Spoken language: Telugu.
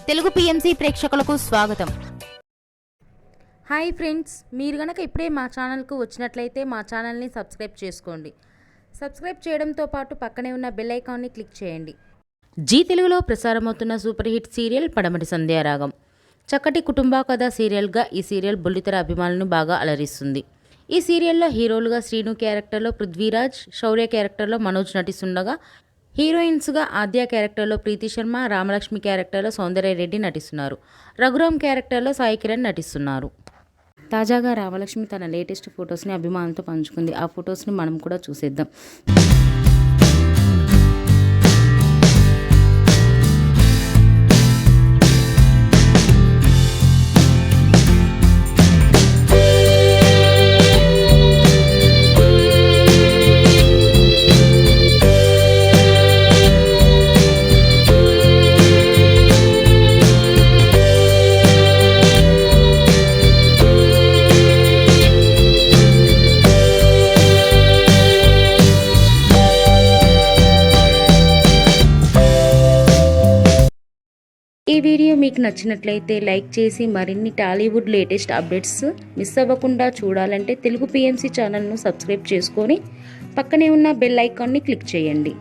తెలుగు పిఎంసి ప్రేక్షకులకు స్వాగతం. హాయ్ ఫ్రెండ్స్, మీరు గనక ఇప్పుడే మా ఛానల్కు వచ్చినట్లయితే మా ఛానల్ని సబ్స్క్రైబ్ చేసుకోండి. సబ్స్క్రైబ్ చేయడంతో పాటు పక్కనే ఉన్న బెల్ ఐకాన్ని క్లిక్ చేయండి. జీ తెలుగులో ప్రసారమవుతున్న సూపర్ హిట్ సీరియల్ పడమటి సంధ్యారాగం. చక్కటి కుటుంబ కథ సీరియల్గా ఈ సీరియల్ బుల్లితెర అభిమానులను బాగా అలరిస్తుంది. ఈ సీరియల్లో హీరోలుగా శ్రీను క్యారెక్టర్లో పృథ్వీరాజ్, శౌర్య క్యారెక్టర్లో మనోజ్ నటిస్తుండగా, హీరోయిన్స్గా ఆద్య క్యారెక్టర్లో ప్రీతి శర్మ, రామలక్ష్మి క్యారెక్టర్లో సౌందర్యరెడ్డి నటిస్తున్నారు. రఘురామ్ క్యారెక్టర్లో సాయి కిరణ్ నటిస్తున్నారు. తాజాగా రామలక్ష్మి తన లేటెస్ట్ ఫొటోస్ని అభిమానులతో పంచుకుంది. ఆ ఫొటోస్ని మనం కూడా చూసేద్దాం. ఈ వీడియో మీకు నచ్చినట్లయితే లైక్ చేసి మరిన్ని టాలీవుడ్ లేటెస్ట్ అప్డేట్స్ మిస్ అవ్వకుండా చూడాలంటే తెలుగు పిఎంసి ఛానల్ను సబ్స్క్రైబ్ చేసుకొని పక్కనే ఉన్న బెల్ ఐకాన్ని క్లిక్ చేయండి.